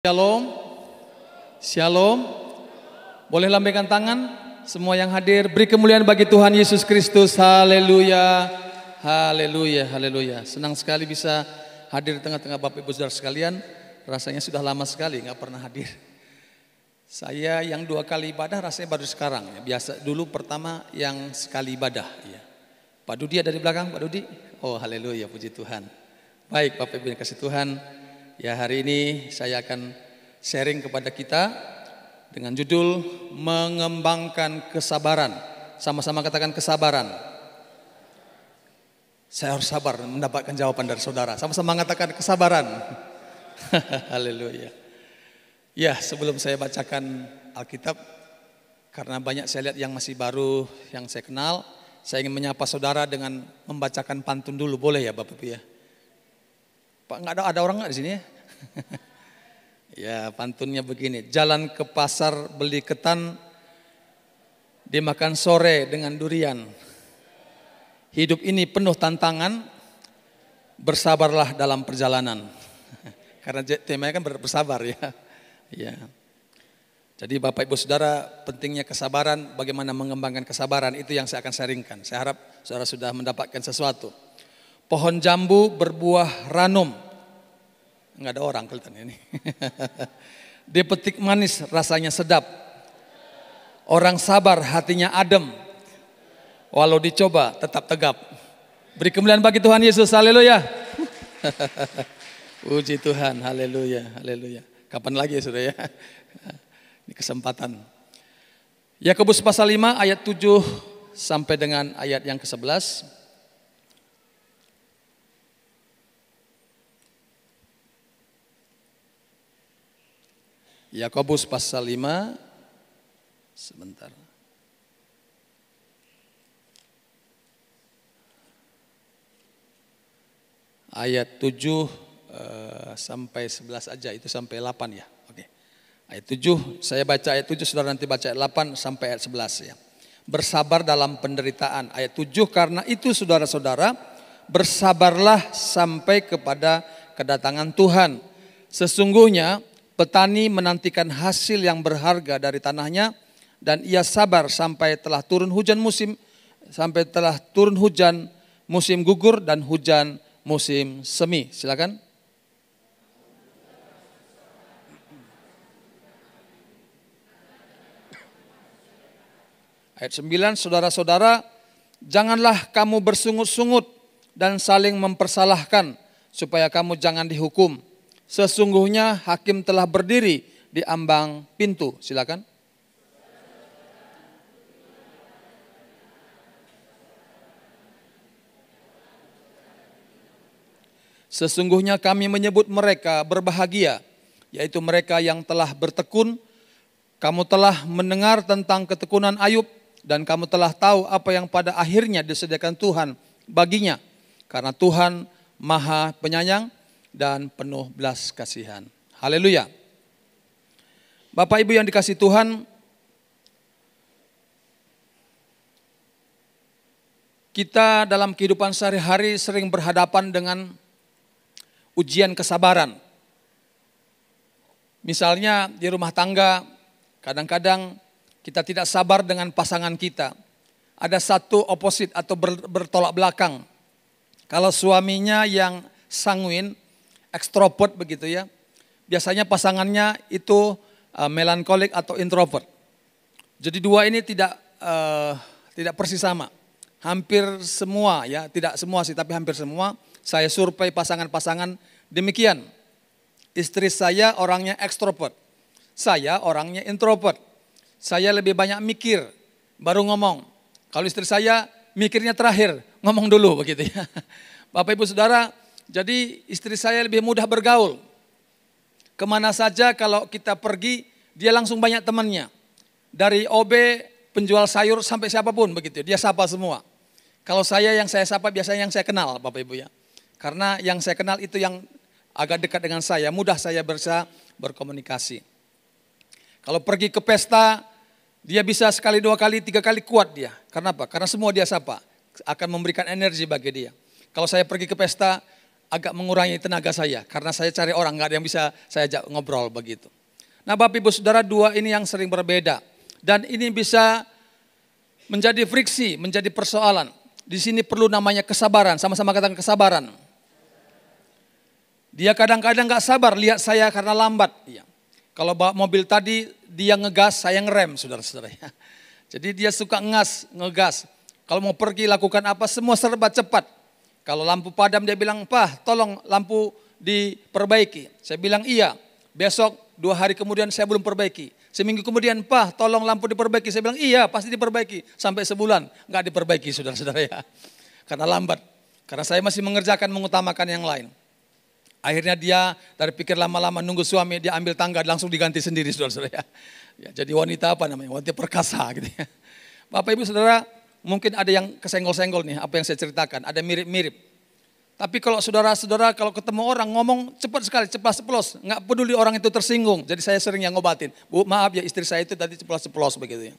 Shalom, shalom. Boleh lambaikan tangan, semua yang hadir. Beri kemuliaan bagi Tuhan Yesus Kristus. Haleluya, haleluya, haleluya. Senang sekali bisa hadir di tengah-tengah Bapak Ibu Saudara sekalian. Rasanya sudah lama sekali nggak pernah hadir. Saya yang 2 kali ibadah rasanya baru sekarang. Biasa dulu pertama yang sekali ibadah. Ya. Pak Dudi ada di belakang, Pak Dudi. Oh haleluya, puji Tuhan. Baik Bapak Ibu yang kasih Tuhan. Ya, hari ini saya akan sharing kepada kita dengan judul mengembangkan kesabaran. Sama-sama katakan kesabaran. Saya harus sabar mendapatkan jawaban dari saudara. Sama-sama mengatakan kesabaran. Haleluya. Ya, sebelum saya bacakan Alkitab, karena banyak saya lihat yang masih baru yang saya kenal, saya ingin menyapa saudara dengan membacakan pantun dulu. Boleh ya Bapak Ibu ya? Pak, nggak ada orang nggak di sini ya? Ya, pantunnya begini. Jalan ke pasar beli ketan, dimakan sore dengan durian. Hidup ini penuh tantangan, bersabarlah dalam perjalanan. Karena temanya kan bersabar ya. Ya. Jadi Bapak Ibu Saudara, pentingnya kesabaran, bagaimana mengembangkan kesabaran, itu yang saya akan sharingkan. Saya harap saudara sudah mendapatkan sesuatu. Pohon jambu berbuah ranum. Enggak ada orang kelihatan ini. Dipetik manis rasanya sedap. Orang sabar hatinya adem. Walau dicoba tetap tegap. Beri kemuliaan bagi Tuhan Yesus. Haleluya. Puji Tuhan. Haleluya. Haleluya. Kapan lagi ya Saudara ya? Ini kesempatan. Yakobus pasal 5 ayat 7 sampai dengan ayat yang ke-11. Yakobus pasal 5, sebentar. Ayat 7 sampai 11 aja, itu sampai 8 ya. Oke. Ayat 7, saya baca ayat 7, saudara nanti baca ayat 8 sampai ayat 11 ya. Bersabar dalam penderitaan. Ayat 7, karena itu saudara-saudara, bersabarlah sampai kepada kedatangan Tuhan. Sesungguhnya petani menantikan hasil yang berharga dari tanahnya dan ia sabar sampai telah turun hujan musim gugur dan hujan musim semi. Silakan. Ayat 9, saudara-saudara, janganlah kamu bersungut-sungut dan saling mempersalahkan supaya kamu jangan dihukum. Sesungguhnya hakim telah berdiri di ambang pintu. Silakan. Sesungguhnya kami menyebut mereka berbahagia, yaitu mereka yang telah bertekun. Kamu telah mendengar tentang ketekunan Ayub dan kamu telah tahu apa yang pada akhirnya disediakan Tuhan baginya. Karena Tuhan Maha Penyayang dan penuh belas kasihan. Haleluya. Bapak Ibu yang dikasihi Tuhan, kita dalam kehidupan sehari-hari sering berhadapan dengan ujian kesabaran. Misalnya di rumah tangga, kadang-kadang kita tidak sabar dengan pasangan kita. Ada satu oposit atau bertolak belakang. Kalau suaminya yang sanguin, ekstrovert begitu ya. Biasanya pasangannya itu melankolik atau introvert. Jadi dua ini tidak persis sama. Hampir semua ya, tidak semua sih tapi hampir semua. Saya survei pasangan-pasangan demikian. Istri saya orangnya ekstrovert. Saya orangnya introvert. Saya lebih banyak mikir baru ngomong. Kalau istri saya mikirnya terakhir, ngomong dulu begitu ya. Bapak Ibu Saudara, jadi istri saya lebih mudah bergaul. Kemana saja kalau kita pergi, dia langsung banyak temannya. Dari OB, penjual sayur sampai siapapun begitu, dia sapa semua. Kalau yang saya sapa biasanya yang saya kenal Bapak Ibu ya. Karena yang saya kenal itu yang agak dekat dengan saya, mudah saya bisa berkomunikasi. Kalau pergi ke pesta, dia bisa sekali, 2 kali, 3 kali kuat dia. Karena apa? Karena semua dia sapa, akan memberikan energi bagi dia. Kalau saya pergi ke pesta, agak mengurangi tenaga saya. Karena saya cari orang, nggak ada yang bisa saya ajak ngobrol begitu. Nah Bapak Ibu Saudara, dua ini yang sering berbeda. Dan ini bisa menjadi friksi, menjadi persoalan. Di sini perlu namanya kesabaran, sama-sama katakan kesabaran. Dia kadang-kadang nggak sabar lihat saya karena lambat. Iya. Kalau bawa mobil tadi dia ngegas, saya ngerem saudara-saudara. Jadi dia suka ngegas. Kalau mau pergi lakukan apa semua serba cepat. Kalau lampu padam dia bilang, "Pak, tolong lampu diperbaiki." Saya bilang, "Iya." Besok 2 hari kemudian saya belum perbaiki. Seminggu kemudian, "Pak, tolong lampu diperbaiki." Saya bilang, "Iya, pasti diperbaiki." Sampai sebulan nggak diperbaiki saudara-saudara ya. Karena lambat. Karena saya masih mengerjakan, mengutamakan yang lain. Akhirnya dia dari pikir lama-lama nunggu suami, dia ambil tangga langsung diganti sendiri saudara-saudara ya. Ya, jadi wanita apa namanya? Wanita perkasa gitu ya. Bapak Ibu Saudara, mungkin ada yang kesenggol-senggol nih apa yang saya ceritakan, ada mirip-mirip. Tapi kalau saudara-saudara kalau ketemu orang ngomong cepat sekali, ceplas-ceplos, nggak peduli orang itu tersinggung. Jadi saya sering yang ngobatin, "Bu, maaf ya istri saya itu tadi ceplas-ceplos begitu ya."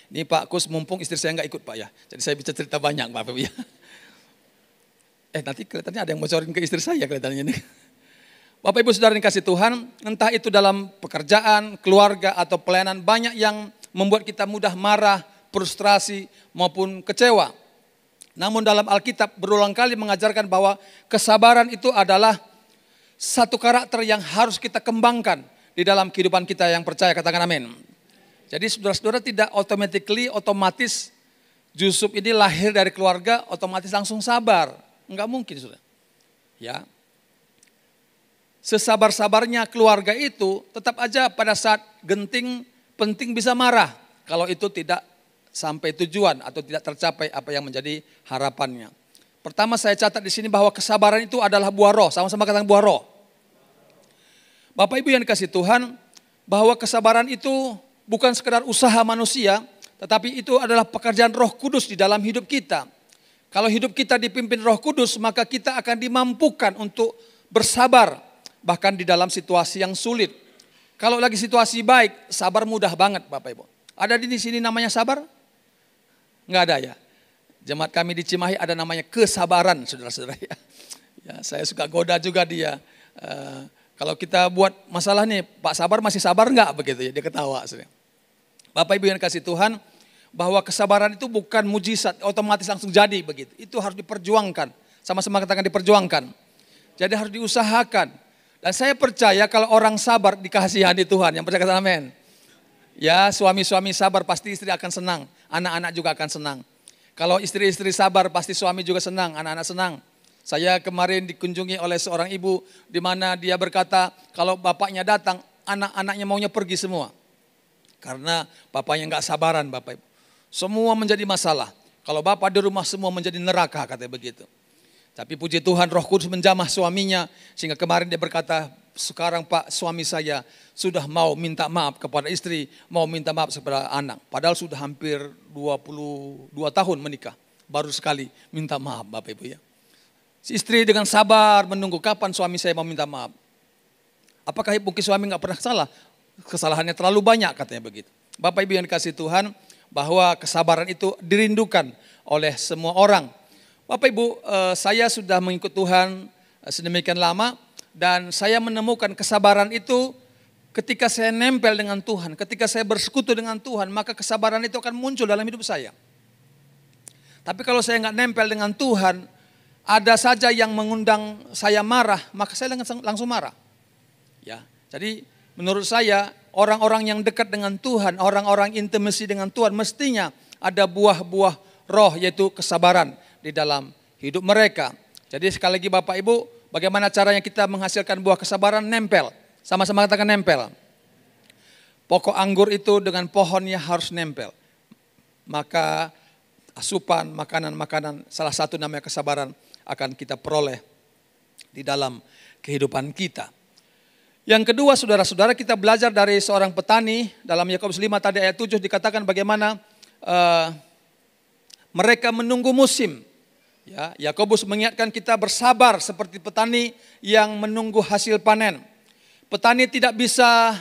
Ini Pak Kus, mumpung istri saya nggak ikut Pak ya. Jadi saya bisa cerita banyak Bapak Ibu ya. Nanti kelihatannya ada yang bocorin ke istri saya kelihatannya nih. Bapak Ibu Saudara yang kasih Tuhan, entah itu dalam pekerjaan, keluarga atau pelayanan, banyak yang membuat kita mudah marah, frustrasi maupun kecewa. Namun dalam Alkitab berulang kali mengajarkan bahwa kesabaran itu adalah satu karakter yang harus kita kembangkan di dalam kehidupan kita yang percaya, katakan amin. Jadi saudara-saudara tidak otomatis Yusuf ini lahir dari keluarga otomatis langsung sabar. Enggak mungkin saudara. Ya. Sesabar-sabarnya keluarga itu tetap aja pada saat genting penting bisa marah kalau itu tidak sampai tujuan atau tidak tercapai apa yang menjadi harapannya. Pertama saya catat di sini bahwa kesabaran itu adalah buah roh, sama-sama katakan buah roh. Bapak Ibu yang dikasih Tuhan, bahwa kesabaran itu bukan sekedar usaha manusia, tetapi itu adalah pekerjaan Roh Kudus di dalam hidup kita. Kalau hidup kita dipimpin Roh Kudus, maka kita akan dimampukan untuk bersabar, bahkan di dalam situasi yang sulit. Kalau lagi situasi baik, sabar mudah banget Bapak Ibu. Ada di sini namanya sabar? Enggak ada ya. Jemaat kami di Cimahi ada namanya kesabaran saudara-saudara ya. Ya, saya suka goda juga dia. Kalau kita buat masalah nih, Pak Sabar masih sabar enggak begitu ya, dia ketawa. Saudara. Bapak Ibu yang kasih Tuhan, bahwa kesabaran itu bukan mujizat, otomatis langsung jadi begitu. Itu harus diperjuangkan, sama-sama katakan diperjuangkan. Jadi harus diusahakan. Dan saya percaya kalau orang sabar dikasihani Tuhan, yang percaya katakan amin. Ya, suami-suami sabar pasti istri akan senang, anak-anak juga akan senang. Kalau istri-istri sabar pasti suami juga senang, anak-anak senang. Saya kemarin dikunjungi oleh seorang ibu di mana dia berkata kalau bapaknya datang, anak-anaknya maunya pergi semua. Karena bapaknya nggak sabaran Bapak Ibu. Semua menjadi masalah. Kalau bapak di rumah semua menjadi neraka katanya begitu. Tapi puji Tuhan Roh Kudus menjamah suaminya sehingga kemarin dia berkata, sekarang Pak suami saya sudah mau minta maaf kepada istri, mau minta maaf kepada anak. Padahal sudah hampir 22 tahun menikah, baru sekali minta maaf Bapak Ibu ya. Si istri dengan sabar menunggu kapan suami saya mau minta maaf. Apakah mungkin suami nggak pernah salah? Kesalahannya terlalu banyak katanya begitu. Bapak Ibu yang dikasih Tuhan, bahwa kesabaran itu dirindukan oleh semua orang. Bapak Ibu, saya sudah mengikut Tuhan sedemikian lama dan saya menemukan kesabaran itu ketika saya nempel dengan Tuhan, ketika saya bersekutu dengan Tuhan, maka kesabaran itu akan muncul dalam hidup saya. Tapi kalau saya nggak nempel dengan Tuhan, ada saja yang mengundang saya marah, maka saya langsung marah. Ya, jadi menurut saya orang-orang yang dekat dengan Tuhan, orang-orang intimasi dengan Tuhan mestinya ada buah-buah roh yaitu kesabaran di dalam hidup mereka. Jadi sekali lagi Bapak Ibu, bagaimana caranya kita menghasilkan buah kesabaran? Nempel, sama-sama katakan nempel. Pokok anggur itu dengan pohonnya harus nempel. Maka asupan, makanan-makanan, salah satu namanya kesabaran akan kita peroleh di dalam kehidupan kita. Yang kedua saudara-saudara, kita belajar dari seorang petani dalam Yakobus 5 tadi ayat 7 dikatakan bagaimana mereka menunggu musim. Ya, Yakobus mengingatkan kita bersabar seperti petani yang menunggu hasil panen. Petani tidak bisa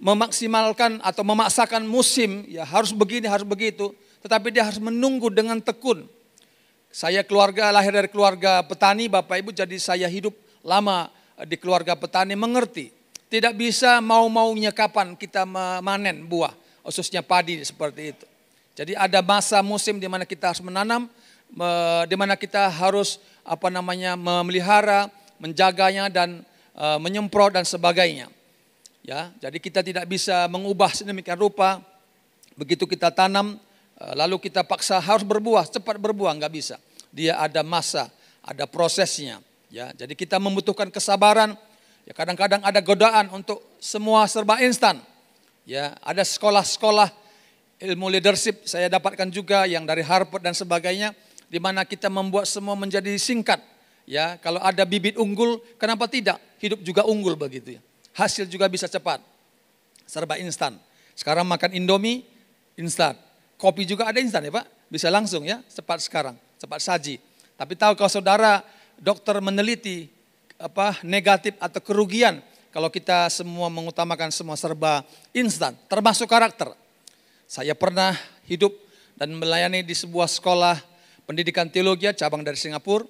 memaksimalkan atau memaksakan musim, ya harus begini, harus begitu. Tetapi dia harus menunggu dengan tekun. Saya lahir dari keluarga petani, Bapak Ibu, jadi saya hidup lama di keluarga petani, mengerti. Tidak bisa mau-maunya kapan kita memanen buah, khususnya padi seperti itu. Jadi ada masa musim di mana kita harus menanam, di mana kita harus memelihara, menjaganya dan menyemprot dan sebagainya. Ya, jadi kita tidak bisa mengubah sedemikian rupa. Begitu kita tanam, lalu kita paksa harus berbuah, cepat berbuah, nggak bisa. Dia ada masa, ada prosesnya. Ya, jadi kita membutuhkan kesabaran. Ya, kadang-kadang ada godaan untuk semua serba instan. Ya, ada sekolah-sekolah ilmu leadership saya dapatkan juga yang dari Harvard dan sebagainya, di mana kita membuat semua menjadi singkat. Ya, kalau ada bibit unggul, kenapa tidak? Hidup juga unggul begitu ya. Hasil juga bisa cepat. Serba instan. Sekarang makan Indomie, instan. Kopi juga ada instan ya Pak, bisa langsung ya, cepat sekarang, cepat saji. Tapi tahu kalau saudara dokter meneliti negatif atau kerugian kalau kita semua mengutamakan semua serba instan, termasuk karakter. Saya pernah hidup dan melayani di sebuah sekolah pendidikan teologi cabang dari Singapura.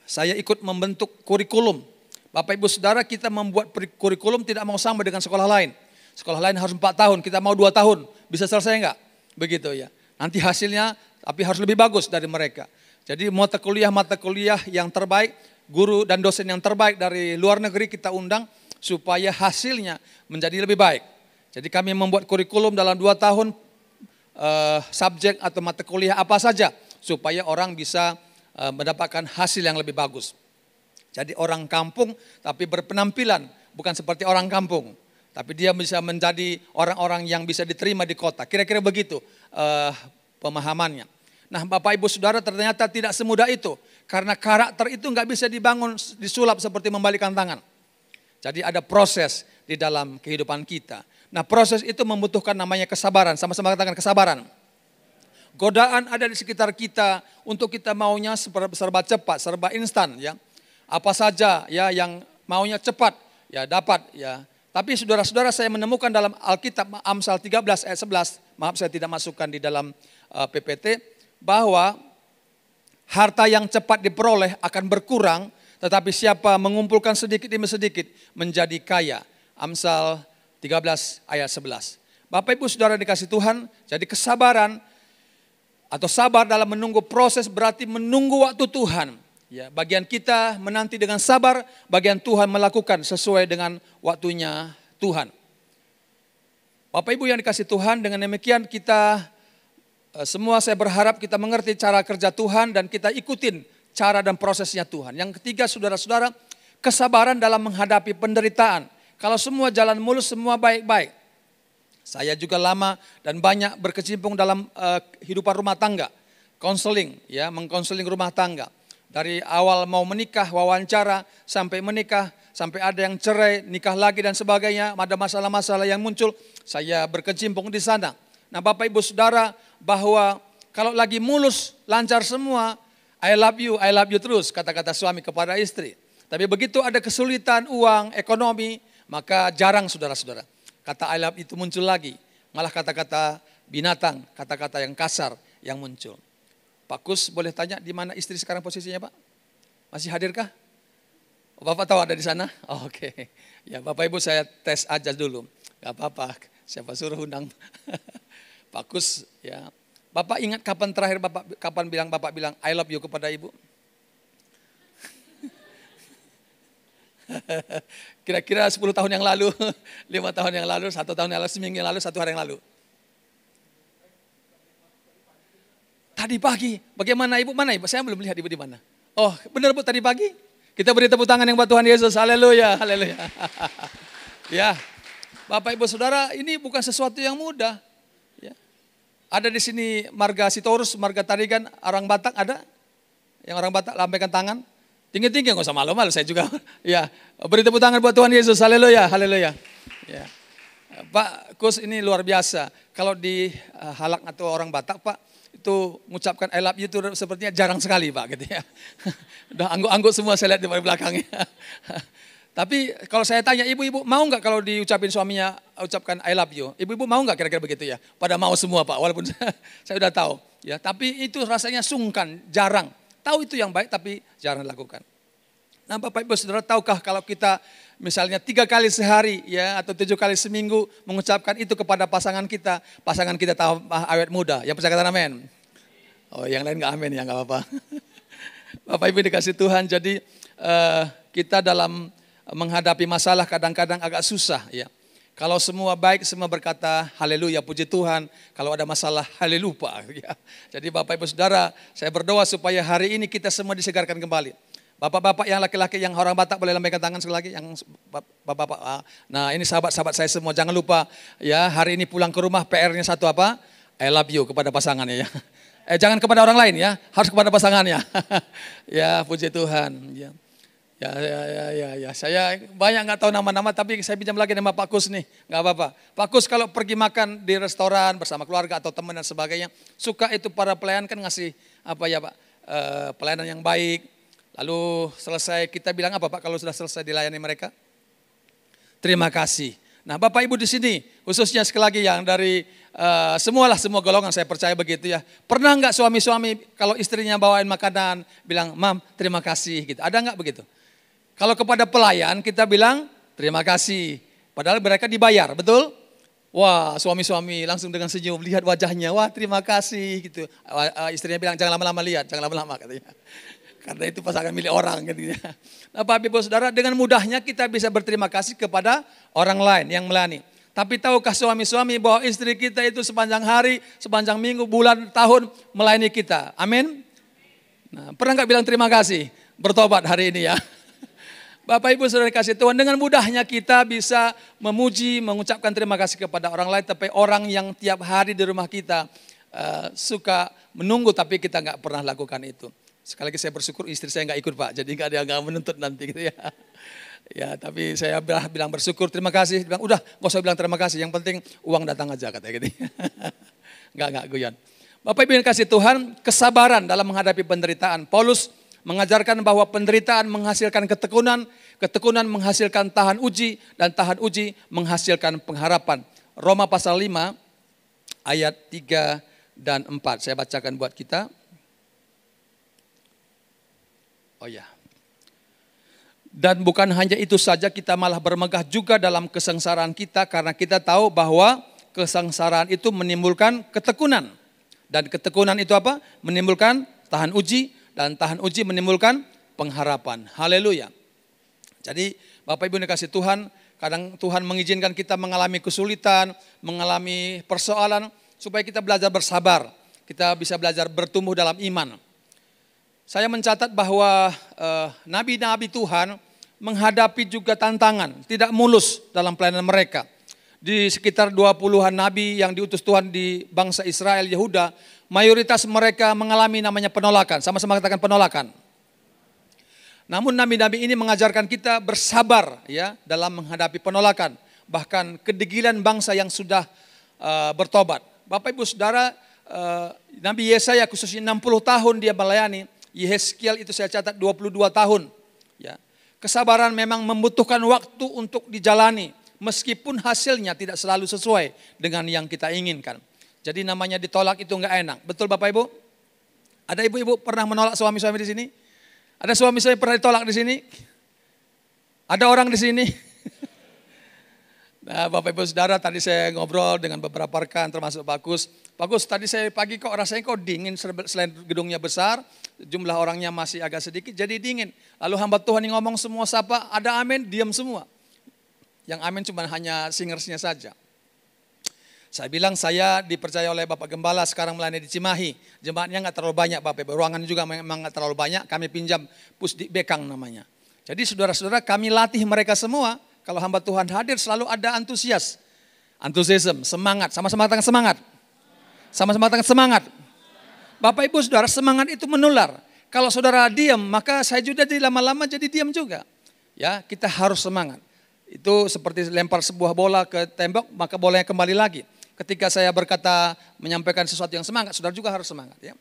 Saya ikut membentuk kurikulum. Bapak Ibu Saudara, kita membuat kurikulum tidak mau sama dengan sekolah lain. Sekolah lain harus 4 tahun, kita mau 2 tahun, bisa selesai enggak? Begitu ya. Nanti hasilnya tapi harus lebih bagus dari mereka. Jadi mata kuliah yang terbaik, guru dan dosen yang terbaik dari luar negeri kita undang supaya hasilnya menjadi lebih baik. Jadi kami membuat kurikulum dalam 2 tahun subjek atau mata kuliah apa saja supaya orang bisa mendapatkan hasil yang lebih bagus. Jadi orang kampung tapi berpenampilan bukan seperti orang kampung. Tapi dia bisa menjadi orang-orang yang bisa diterima di kota. Kira-kira begitu pemahamannya. Nah Bapak Ibu Saudara, ternyata tidak semudah itu. Karena karakter itu nggak bisa dibangun, disulap seperti membalikkan tangan. Jadi ada proses di dalam kehidupan kita. Nah proses itu membutuhkan namanya kesabaran. Sama-sama katakan kesabaran. Godaan ada di sekitar kita untuk kita maunya serba cepat, serba instan ya. Apa saja ya yang maunya cepat ya dapat ya. Tapi saudara-saudara, saya menemukan dalam Alkitab Amsal 13 ayat 11, maaf saya tidak masukkan di dalam PPT, bahwa harta yang cepat diperoleh akan berkurang, tetapi siapa mengumpulkan sedikit demi sedikit menjadi kaya. Amsal 13 ayat 11. Bapak Ibu Saudara dikasih Tuhan, jadi kesabaran atau sabar dalam menunggu proses berarti menunggu waktu Tuhan. Ya, bagian kita menanti dengan sabar, bagian Tuhan melakukan sesuai dengan waktunya Tuhan. Bapak Ibu yang dikasih Tuhan, dengan demikian kita semua saya berharap kita mengerti cara kerja Tuhan dan kita ikutin cara dan prosesnya Tuhan. Yang ketiga saudara-saudara, kesabaran dalam menghadapi penderitaan. Kalau semua jalan mulus, semua baik-baik. Saya juga lama dan banyak berkecimpung dalam kehidupan rumah tangga. Konseling, ya, mengkonseling rumah tangga. Dari awal mau menikah, wawancara, sampai menikah, sampai ada yang cerai, nikah lagi dan sebagainya. Ada masalah-masalah yang muncul, saya berkecimpung di sana. Nah Bapak Ibu Saudara, bahwa kalau lagi mulus, lancar semua, I love you terus, kata-kata suami kepada istri. Tapi begitu ada kesulitan uang, ekonomi, maka jarang saudara-saudara. Kata I love itu muncul lagi, malah kata-kata binatang, kata-kata yang kasar yang muncul. Pak Kus boleh tanya di mana istri sekarang posisinya Pak? Masih hadirkah? Bapak tahu ada di sana? Oh, oke. Ya Bapak Ibu saya tes aja dulu. Gak apa-apa, siapa suruh undang. Pak Kus ya. Bapak ingat kapan terakhir Bapak bilang I love you kepada Ibu? Kira-kira 10 tahun yang lalu, 5 tahun yang lalu, 1 tahun yang lalu, seminggu yang lalu, 1 hari yang lalu. Tadi pagi, bagaimana Ibu? Mana Ibu? Saya belum lihat Ibu di mana. Oh benar Bu, tadi pagi. Kita beri tepuk tangan yang buat Tuhan Yesus, haleluya, haleluya. Ya, Bapak Ibu Saudara, ini bukan sesuatu yang mudah. Ya. Ada di sini marga Sitorus, marga Tarigan, orang Batak ada? Yang orang Batak lambaikan tangan. Tinggi-tinggi, nggak usah malu-malu, saya juga. Ya, beri tepuk tangan buat Tuhan Yesus, haleluya, haleluya. Ya. Pak Kus ini luar biasa. Kalau di Halak atau orang Batak Pak, itu mengucapkan I love you itu sepertinya jarang sekali Pak gitu ya. Udah anggut-anggut semua saya lihat di belakangnya. Tapi kalau saya tanya ibu-ibu mau nggak kalau diucapin suaminya ucapkan I love you? Ibu-ibu mau nggak kira-kira begitu ya? Pada mau semua Pak, walaupun saya udah tahu. Ya, tapi itu rasanya sungkan, jarang. Tahu itu yang baik tapi jarang dilakukan. Nah Bapak Ibu Saudara, tahukah kalau kita misalnya 3 kali sehari ya atau 7 kali seminggu mengucapkan itu kepada pasangan kita tahu awet muda. Yang percaya kata amin. Oh yang lain nggak amin ya nggak apa-apa. Bapak Ibu dikasih Tuhan, jadi kita dalam menghadapi masalah kadang-kadang agak susah ya. Kalau semua baik, semua berkata haleluya, puji Tuhan. Kalau ada masalah, haleluya. Ya. Jadi Bapak Ibu Saudara, saya berdoa supaya hari ini kita semua disegarkan kembali. Bapak-bapak yang laki-laki yang orang Batak boleh lambaikan tangan sekali lagi. Yang bapak-bapak. Nah ini sahabat-sahabat saya semua, jangan lupa ya hari ini pulang ke rumah PR-nya satu apa? I love you kepada pasangannya ya. Jangan kepada orang lain ya, harus kepada pasangannya. Ya puji Tuhan. Ya. Ya. Saya banyak nggak tahu nama-nama, tapi saya pinjam lagi nama Pak Kus nih, nggak apa-apa. Pak Kus kalau pergi makan di restoran bersama keluarga atau teman dan sebagainya, suka itu para pelayan kan ngasih apa ya Pak, pelayanan yang baik. Lalu selesai kita bilang apa Pak kalau sudah selesai dilayani mereka? Terima kasih. Nah Bapak Ibu di sini, khususnya sekali lagi yang dari semua golongan saya percaya begitu ya. Pernah nggak suami-suami kalau istrinya bawain makanan bilang, Mam terima kasih gitu, ada nggak begitu? Kalau kepada pelayan kita bilang terima kasih, padahal mereka dibayar, betul? Wah suami-suami langsung dengan senyum lihat wajahnya, wah terima kasih gitu. Istrinya bilang jangan lama-lama lihat, jangan lama-lama katanya. Karena itu pasangan milik orang gitu ya. Nah Bapak Ibu Saudara, dengan mudahnya kita bisa berterima kasih kepada orang lain yang melayani. Tapi tahukah suami-suami bahwa istri kita itu sepanjang hari, sepanjang minggu, bulan, tahun melayani kita. Amin. Nah, pernah nggak bilang terima kasih? Bertobat hari ini ya. Bapak Ibu Saudara kasih Tuhan, dengan mudahnya kita bisa memuji, mengucapkan terima kasih kepada orang lain. Tapi orang yang tiap hari di rumah kita suka menunggu tapi kita nggak pernah lakukan itu. Sekali lagi saya bersyukur istri saya nggak ikut Pak, jadi nggak ada yang nggak menuntut nanti gitu ya. Ya tapi saya bilang bersyukur, terima kasih. Bilang udah nggak usah bilang terima kasih, yang penting uang datang aja katanya gitu. Nggak guyon. Bapak Ibu yang kasih Tuhan, kesabaran dalam menghadapi penderitaan. Paulus mengajarkan bahwa penderitaan menghasilkan ketekunan, ketekunan menghasilkan tahan uji, dan tahan uji menghasilkan pengharapan. Roma pasal 5 ayat 3 dan 4. Saya bacakan buat kita. Oh ya. Dan bukan hanya itu saja, kita malah bermegah juga dalam kesengsaraan kita karena kita tahu bahwa kesengsaraan itu menimbulkan ketekunan. Dan ketekunan itu apa? Menimbulkan tahan uji, dan tahan uji menimbulkan pengharapan. Haleluya. Jadi Bapak Ibu dikasih Tuhan, kadang Tuhan mengizinkan kita mengalami kesulitan, mengalami persoalan supaya kita belajar bersabar. Kita bisa belajar bertumbuh dalam iman. Saya mencatat bahwa nabi-nabi Tuhan menghadapi juga tantangan, tidak mulus dalam pelayanan mereka. Di sekitar 20-an nabi yang diutus Tuhan di bangsa Israel, Yehuda, mayoritas mereka mengalami namanya penolakan. Sama-sama katakan penolakan. Namun nabi-nabi ini mengajarkan kita bersabar ya dalam menghadapi penolakan. Bahkan kedegilan bangsa yang sudah bertobat. Bapak Ibu Saudara, Nabi Yesaya khususnya 60 tahun dia melayani. Yehezkiel itu saya catat 22 tahun. Ya. Kesabaran memang membutuhkan waktu untuk dijalani. Meskipun hasilnya tidak selalu sesuai dengan yang kita inginkan. Jadi namanya ditolak itu enggak enak. Betul Bapak Ibu? Ada ibu-ibu pernah menolak suami-suami di sini? Ada suami-suami pernah ditolak di sini? Ada orang di sini? Nah Bapak Ibu Saudara, tadi saya ngobrol dengan beberapa rekan termasuk Pak Kus. Pak Kus, tadi saya pagi kok rasanya kok dingin, selain gedungnya besar, jumlah orangnya masih agak sedikit jadi dingin. Lalu hamba Tuhan yang ngomong semua sapa, ada amin, diam semua. Yang amin cuma hanya singersnya saja. Saya bilang saya dipercaya oleh Bapak Gembala sekarang melayani di Cimahi. Jemaatnya nggak terlalu banyak Bapak Ibu, ruangan juga memang nggak terlalu banyak, kami pinjam Pusdik Bekang namanya. Jadi saudara-saudara kami latih mereka semua. Kalau hamba Tuhan hadir selalu ada antusiasme, semangat. Sama-sama katakan semangat. Sama-sama katakan semangat. Bapak Ibu Saudara, semangat itu menular. Kalau saudara diam, maka saya juga lama-lama jadi diam juga. Ya, kita harus semangat. Itu seperti lempar sebuah bola ke tembok, maka bolanya kembali lagi. Ketika saya berkata menyampaikan sesuatu yang semangat, saudara juga harus semangat. Ya.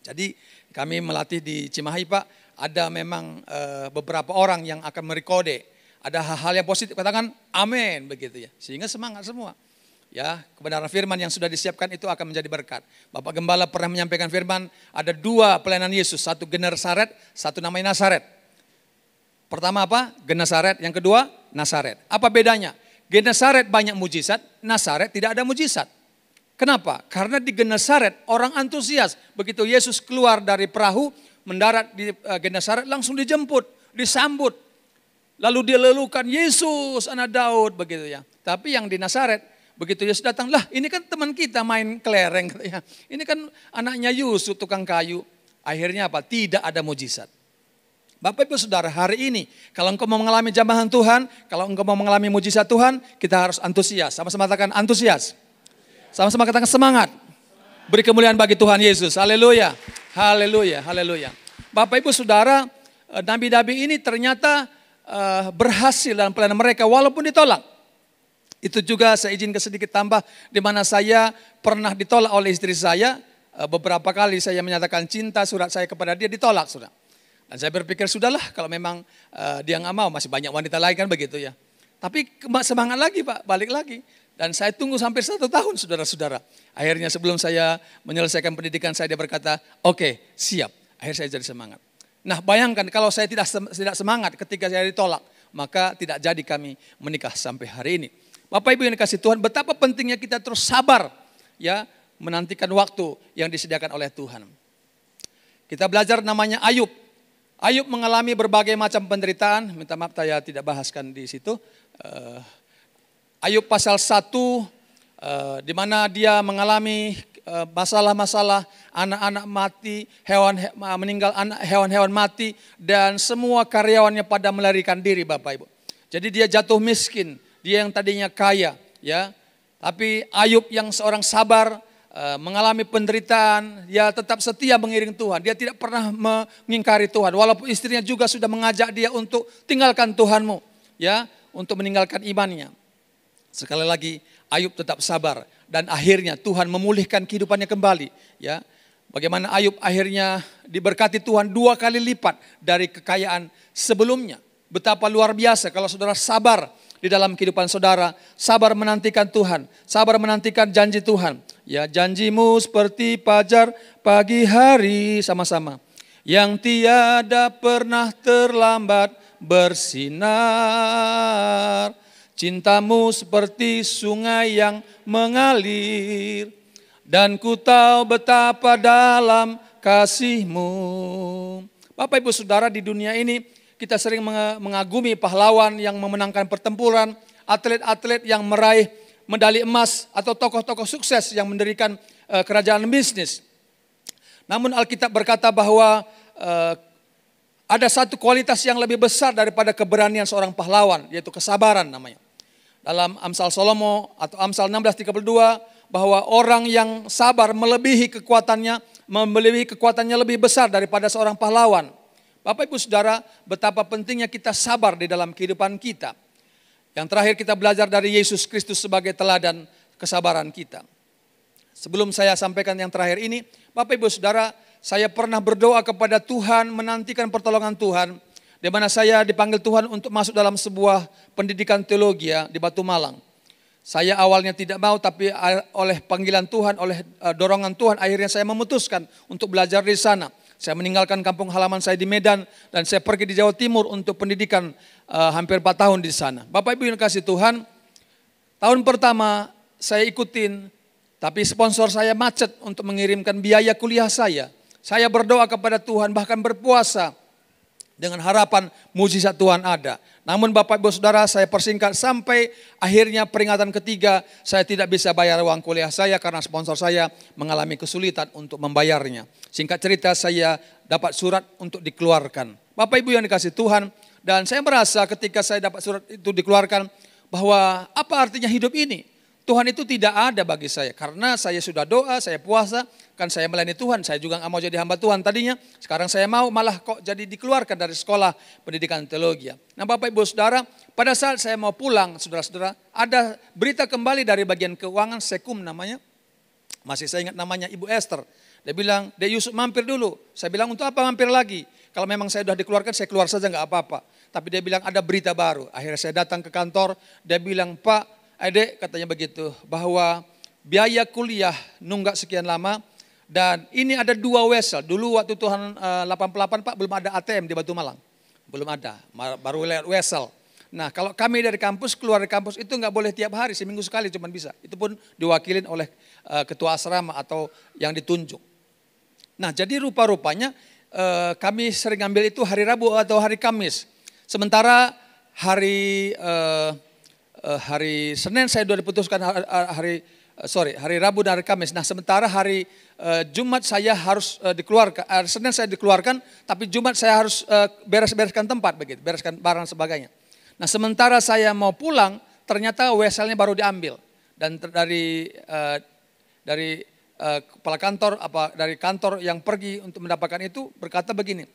Jadi kami melatih di Cimahi Pak, ada memang beberapa orang yang akan merekode. ada hal-hal yang positif, katakan amin begitu ya. Sehingga semangat semua. Ya, kebenaran firman yang sudah disiapkan itu akan menjadi berkat. Bapak Gembala pernah menyampaikan firman, ada 2 pelayanan Yesus, satu Genesaret, satu namanya Nasaret. Pertama apa? Genesaret, yang kedua Nasaret. Apa bedanya? Genesaret banyak mujizat, Nasaret tidak ada mujizat. Kenapa? Karena di Genesaret orang antusias. Begitu Yesus keluar dari perahu, mendarat di Genesaret langsung dijemput, disambut. Lalu dia lelukan, Yesus anak Daud begitu ya. Tapi yang di Nasaret, begitu Yesus datang, lah ini kan teman kita main kelereng. Katanya. Ini kan anaknya Yusuf tukang kayu. Akhirnya apa? Tidak ada mujizat. Bapak Ibu Saudara, hari ini kalau engkau mau mengalami jambahan Tuhan, kalau engkau mau mengalami mujizat Tuhan, kita harus antusias. Sama-sama katakan antusias. Sama-sama katakan semangat. Beri kemuliaan bagi Tuhan Yesus. Haleluya. Haleluya. Haleluya. Bapak Ibu Saudara, nabi-nabi ini ternyata berhasil dalam pelayanan mereka walaupun ditolak. Itu juga saya izin sedikit tambah, di mana saya pernah ditolak oleh istri saya. Beberapa kali saya menyatakan cinta, surat saya kepada dia ditolak, saudara. Dan saya berpikir sudahlah, kalau memang dia nggak mau, masih banyak wanita lain kan begitu ya. Tapi semangat lagi Pak, balik lagi. Dan saya tunggu sampai 1 tahun saudara-saudara. Akhirnya sebelum saya menyelesaikan pendidikan saya, dia berkata, oke, siap. Akhirnya saya jadi semangat. Nah bayangkan kalau saya tidak semangat ketika saya ditolak, maka tidak jadi kami menikah sampai hari ini. Bapak Ibu yang dikasih Tuhan, betapa pentingnya kita terus sabar ya menantikan waktu yang disediakan oleh Tuhan. Kita belajar namanya Ayub. Ayub mengalami berbagai macam penderitaan. Minta maaf saya tidak bahaskan di situ. Ayub pasal 1 di mana dia mengalami masalah-masalah, anak-anak mati, meninggal, hewan-hewan mati, dan semua karyawannya pada melarikan diri Bapak Ibu. Jadi dia jatuh miskin. Dia yang tadinya kaya, ya, tapi Ayub yang seorang sabar, mengalami penderitaan, dia tetap setia mengiring Tuhan. Dia tidak pernah mengingkari Tuhan, walaupun istrinya juga sudah mengajak dia untuk tinggalkan Tuhanmu, ya, untuk meninggalkan imannya. Sekali lagi, Ayub tetap sabar dan akhirnya Tuhan memulihkan kehidupannya kembali, ya. Bagaimana Ayub akhirnya diberkati Tuhan 2 kali lipat dari kekayaan sebelumnya. Betapa luar biasa kalau saudara sabar di dalam kehidupan saudara, sabar menantikan Tuhan, sabar menantikan janji Tuhan. Ya, janjimu seperti fajar pagi hari, sama-sama. Yang tiada pernah terlambat bersinar. Cintamu seperti sungai yang mengalir. Dan ku tahu betapa dalam kasihmu. Bapak Ibu Saudara, di dunia ini kita sering mengagumi pahlawan yang memenangkan pertempuran, atlet-atlet yang meraih medali emas, atau tokoh-tokoh sukses yang mendirikan kerajaan bisnis. Namun Alkitab berkata bahwa ada satu kualitas yang lebih besar daripada keberanian seorang pahlawan, yaitu kesabaran namanya. Dalam Amsal Salomo atau Amsal 16:32, bahwa orang yang sabar melebihi kekuatannya lebih besar daripada seorang pahlawan. Bapak Ibu Saudara, betapa pentingnya kita sabar di dalam kehidupan kita. Yang terakhir kita belajar dari Yesus Kristus sebagai teladan kesabaran kita. Sebelum saya sampaikan yang terakhir ini, Bapak Ibu Saudara, saya pernah berdoa kepada Tuhan, menantikan pertolongan Tuhan, di mana saya dipanggil Tuhan untuk masuk dalam sebuah pendidikan teologi di Batu Malang. Saya awalnya tidak mau, tapi oleh panggilan Tuhan, oleh dorongan Tuhan, akhirnya saya memutuskan untuk belajar di sana. Saya meninggalkan kampung halaman saya di Medan dan saya pergi di Jawa Timur untuk pendidikan hampir 4 tahun di sana. Bapak Ibu yang kasih Tuhan, tahun pertama saya ikutin, tapi sponsor saya macet untuk mengirimkan biaya kuliah saya. Saya berdoa kepada Tuhan, bahkan berpuasa dengan harapan mujizat Tuhan ada. Namun Bapak Ibu Saudara, saya persingkat sampai akhirnya peringatan ketiga saya tidak bisa bayar uang kuliah saya karena sponsor saya mengalami kesulitan untuk membayarnya. Singkat cerita, saya dapat surat untuk dikeluarkan. Bapak Ibu yang dikasih Tuhan, dan saya merasa ketika saya dapat surat itu dikeluarkan bahwa apa artinya hidup ini? Tuhan itu tidak ada bagi saya karena saya sudah doa, saya puasa, kan saya melayani Tuhan, saya juga nggak mau jadi hamba Tuhan tadinya. Sekarang saya mau malah kok jadi dikeluarkan dari sekolah pendidikan teologi. Nah Bapak Ibu Saudara, pada saat saya mau pulang, saudara-saudara, ada berita kembali dari bagian keuangan, Sekum namanya. Masih saya ingat namanya Ibu Esther. Dia bilang, Dek Yusuf mampir dulu. Saya bilang, untuk apa mampir lagi? Kalau memang saya sudah dikeluarkan, saya keluar saja nggak apa-apa. tapi dia bilang ada berita baru. Akhirnya saya datang ke kantor, dia bilang, Pak, Adek, katanya begitu, bahwa biaya kuliah nunggak sekian lama, dan ini ada 2 wesel. Dulu waktu Tuhan 88 Pak, belum ada ATM di Batu Malang. Belum ada, baru lewat wesel. Nah kalau kami dari kampus, keluar dari kampus itu nggak boleh tiap hari, seminggu sekali cuma bisa. Itu pun diwakilin oleh ketua asrama atau yang ditunjuk. Nah jadi rupa-rupanya kami sering ambil itu hari Rabu atau hari Kamis. Sementara hari Senin saya sudah diputuskan hari Rabu dan hari Kamis. Nah sementara hari Jumat saya harus dikeluarkan, Senin saya dikeluarkan, tapi Jumat saya harus beres-bereskan tempat begitu, bereskan barang sebagainya. Nah sementara saya mau pulang, ternyata weselnya baru diambil. Dan dari kepala kantor, dari kantor yang pergi untuk mendapatkan itu berkata begini,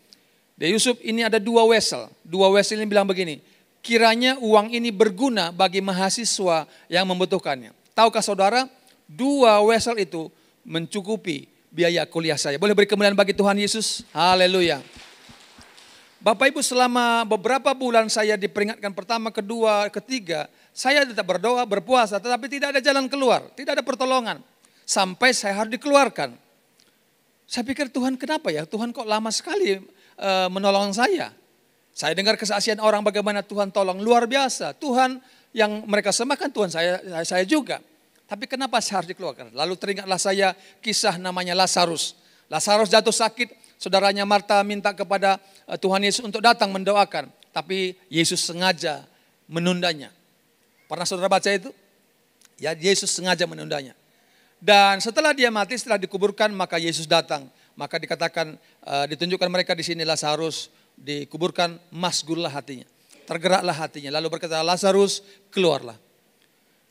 De Yusuf ini ada 2 wesel. 2 wesel ini bilang begini, kiranya uang ini berguna bagi mahasiswa yang membutuhkannya. Tahukah saudara, 2 wesel itu mencukupi biaya kuliah saya. Boleh beri kemuliaan bagi Tuhan Yesus? Haleluya. Bapak Ibu, selama beberapa bulan saya diperingatkan pertama, kedua, ketiga, saya tetap berdoa, berpuasa, tetapi tidak ada jalan keluar, tidak ada pertolongan. Sampai saya harus dikeluarkan. Saya pikir Tuhan kenapa ya? Tuhan kok lama sekali menolong saya. Saya dengar kesaksian orang bagaimana Tuhan tolong, luar biasa. Tuhan yang mereka sembahkan Tuhan saya juga. Tapi kenapa saya harus dikeluarkan? Lalu teringatlah saya kisah namanya Lazarus. Lazarus jatuh sakit. Saudaranya Marta minta kepada Tuhan Yesus untuk datang mendoakan. Tapi Yesus sengaja menundanya. Pernah saudara baca itu? Ya, Yesus sengaja menundanya. Dan setelah dia mati, setelah dikuburkan, maka Yesus datang. Maka dikatakan, ditunjukkan mereka di sini Lazarus dikuburkan, masgullah hatinya. Tergeraklah hatinya. Lalu berkata, Lazarus keluarlah.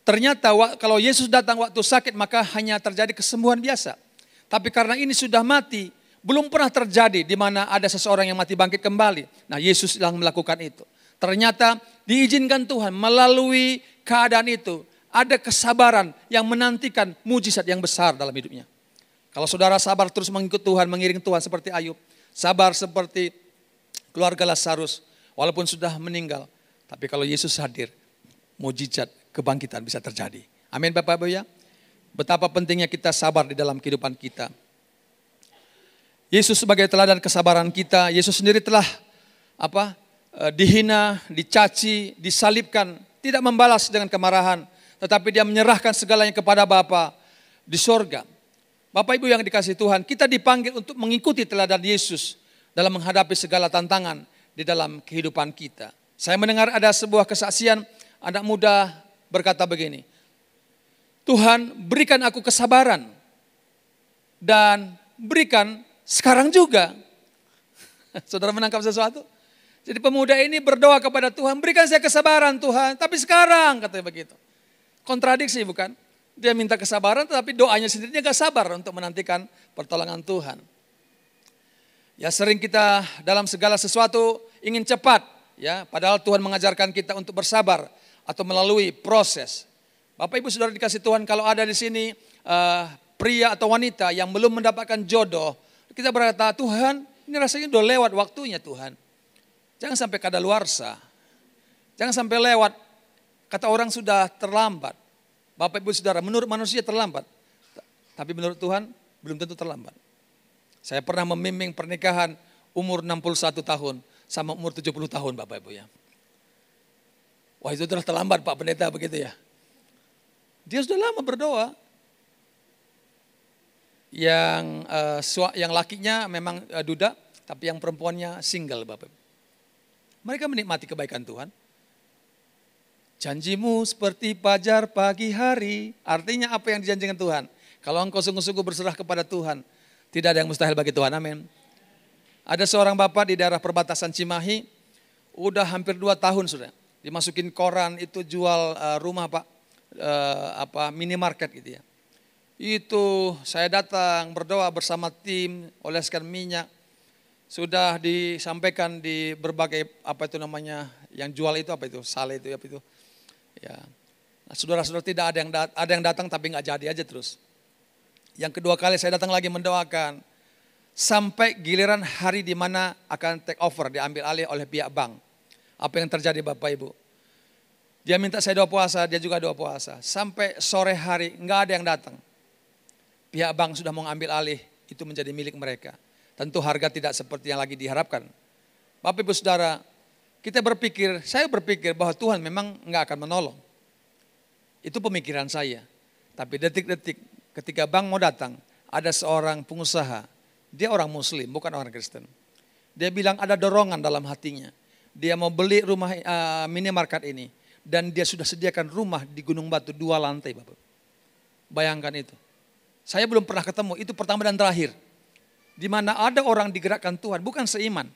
Ternyata kalau Yesus datang waktu sakit, maka hanya terjadi kesembuhan biasa. Tapi karena ini sudah mati, belum pernah terjadi di mana ada seseorang yang mati bangkit kembali. Nah Yesus yang melakukan itu. Ternyata diizinkan Tuhan melalui keadaan itu. Ada kesabaran yang menantikan mujizat yang besar dalam hidupnya. Kalau saudara sabar terus mengikut Tuhan, mengiring Tuhan seperti Ayub. Sabar seperti keluarga Lazarus, walaupun sudah meninggal. Tapi kalau Yesus hadir, mujizat kebangkitan bisa terjadi. Amin Bapak Ibu ya. Betapa pentingnya kita sabar di dalam kehidupan kita. Yesus sebagai teladan kesabaran kita, Yesus sendiri telah dihina, dicaci, disalibkan, tidak membalas dengan kemarahan, tetapi dia menyerahkan segalanya kepada Bapa di sorga. Bapak Ibu yang dikasihi Tuhan, kita dipanggil untuk mengikuti teladan Yesus dalam menghadapi segala tantangan di dalam kehidupan kita. Saya mendengar ada sebuah kesaksian anak muda berkata begini, Tuhan berikan aku kesabaran dan berikan sekarang juga. Saudara menangkap sesuatu? Jadi pemuda ini berdoa kepada Tuhan, berikan saya kesabaran Tuhan, tapi sekarang katanya begitu. Kontradiksi bukan? Dia minta kesabaran tetapi doanya sendirinya gak sabar untuk menantikan pertolongan Tuhan. Ya sering kita dalam segala sesuatu ingin cepat, ya padahal Tuhan mengajarkan kita untuk bersabar atau melalui proses. Bapak Ibu Saudara dikasih Tuhan, kalau ada di sini pria atau wanita yang belum mendapatkan jodoh, kita berkata, Tuhan ini rasanya udah lewat waktunya Tuhan. Jangan sampai kadaluarsa. Jangan sampai lewat, kata orang sudah terlambat. Bapak Ibu Saudara, menurut manusia terlambat. Tapi menurut Tuhan belum tentu terlambat. Saya pernah membimbing pernikahan umur 61 tahun sama umur 70 tahun Bapak Ibu ya. Wah itu sudah terlambat Pak Pendeta begitu ya. Dia sudah lama berdoa. Yang lakinya memang duda, tapi yang perempuannya single Bapak. Mereka menikmati kebaikan Tuhan. Janjimu seperti fajar pagi hari. Artinya apa yang dijanjikan Tuhan? Kalau engkau sungguh-sungguh berserah kepada Tuhan, tidak ada yang mustahil bagi Tuhan. Amin. Ada seorang bapak di daerah perbatasan Cimahi, udah hampir 2 tahun sudah. Dimasukin koran itu jual rumah Pak, minimarket gitu ya. Itu saya datang berdoa bersama tim, oleskan minyak. Sudah disampaikan di berbagai yang jual itu sale itu apa itu. Ya. Nah, saudara-saudara tidak ada yang datang tapi nggak jadi aja terus. Yang kedua kali saya datang lagi mendoakan sampai giliran hari di mana akan take over, diambil alih oleh pihak bank. Apa yang terjadi Bapak Ibu? Dia minta saya doa puasa, dia juga doa puasa. Sampai sore hari nggak ada yang datang. Pihak bank sudah mau ngambil alih, itu menjadi milik mereka. Tentu harga tidak seperti yang lagi diharapkan. Bapak Ibu Saudara, saya berpikir bahwa Tuhan memang nggak akan menolong. Itu pemikiran saya. Tapi detik-detik ketika bank mau datang, ada seorang pengusaha, dia orang Muslim, bukan orang Kristen. Dia bilang ada dorongan dalam hatinya. Dia mau beli rumah minimarket ini. Dan dia sudah sediakan rumah di Gunung Batu 2 lantai Bapak. Bayangkan itu. Saya belum pernah ketemu, itu pertama dan terakhir. Di mana ada orang digerakkan Tuhan, bukan seiman.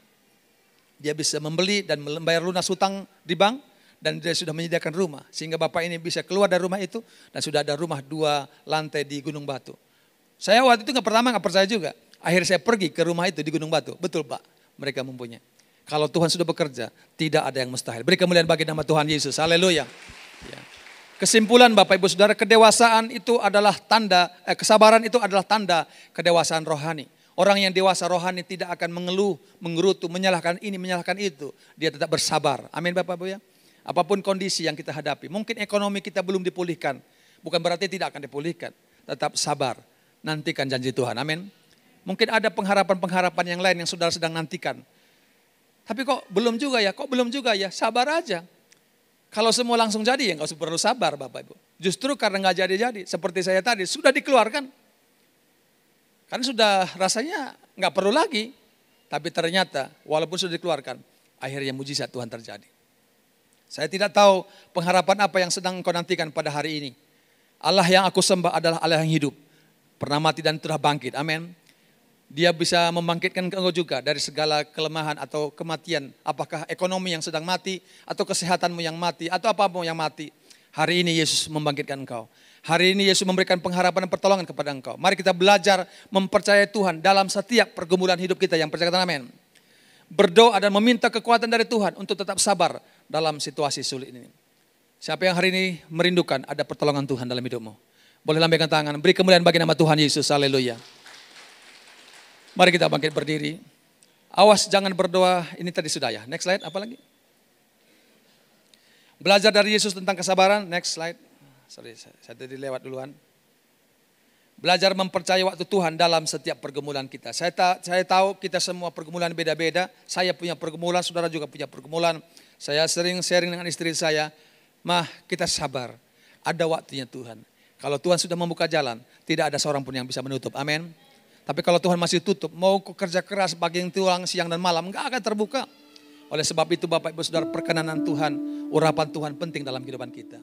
Dia bisa membeli dan membayar lunas hutang di bank. Dan dia sudah menyediakan rumah. Sehingga Bapak ini bisa keluar dari rumah itu. Dan sudah ada rumah 2 lantai di Gunung Batu. Saya waktu itu pertama nggak percaya juga. Akhirnya saya pergi ke rumah itu di Gunung Batu. Betul Pak, mereka mempunyai. Kalau Tuhan sudah bekerja, tidak ada yang mustahil. Beri kemuliaan bagi nama Tuhan Yesus. Haleluya. Ya. Kesimpulan Bapak Ibu Saudara, kedewasaan itu adalah tanda, kesabaran itu adalah tanda kedewasaan rohani. Orang yang dewasa rohani tidak akan mengeluh, menggerutu, menyalahkan ini, menyalahkan itu. Dia tetap bersabar. Amin Bapak Ibu ya. Apapun kondisi yang kita hadapi. Mungkin ekonomi kita belum dipulihkan. Bukan berarti tidak akan dipulihkan. Tetap sabar. Nantikan janji Tuhan. Amin. Mungkin ada pengharapan-pengharapan yang lain yang saudara sedang nantikan. Tapi kok belum juga ya, sabar aja. Kalau semua langsung jadi ya nggak usah perlu sabar Bapak Ibu. Justru karena nggak jadi-jadi, seperti saya tadi, sudah dikeluarkan. Kan sudah rasanya nggak perlu lagi. Tapi ternyata walaupun sudah dikeluarkan, akhirnya mujizat Tuhan terjadi. Saya tidak tahu pengharapan apa yang sedang engkau nantikan pada hari ini. Allah yang aku sembah adalah Allah yang hidup. Pernah mati dan telah bangkit, amin. Dia bisa membangkitkan engkau juga dari segala kelemahan atau kematian. Apakah ekonomi yang sedang mati, atau kesehatanmu yang mati, atau apapun yang mati. Hari ini Yesus membangkitkan engkau. Hari ini Yesus memberikan pengharapan dan pertolongan kepada engkau. Mari kita belajar mempercayai Tuhan dalam setiap pergumulan hidup kita. Yang percaya kata amin. Berdoa dan meminta kekuatan dari Tuhan untuk tetap sabar dalam situasi sulit ini. Siapa yang hari ini merindukan ada pertolongan Tuhan dalam hidupmu? Boleh lambaikan tangan, beri kemuliaan bagi nama Tuhan Yesus, haleluya. Mari kita bangkit berdiri. Awas jangan berdoa, ini tadi sudah ya. Next slide, apa lagi? Belajar dari Yesus tentang kesabaran, next slide. Sorry, saya tadi lewat duluan. Belajar mempercayai waktu Tuhan dalam setiap pergumulan kita. Saya tahu kita semua pergumulan beda-beda. Saya punya pergumulan, saudara juga punya pergumulan. Saya sering sharing dengan istri saya. Mah, kita sabar. Ada waktunya Tuhan. Kalau Tuhan sudah membuka jalan, tidak ada seorang pun yang bisa menutup. Amin. Tapi kalau Tuhan masih tutup, mau kerja keras pagi tulang, siang dan malam, enggak akan terbuka. Oleh sebab itu Bapak Ibu Saudara, perkenanan Tuhan, urapan Tuhan penting dalam kehidupan kita.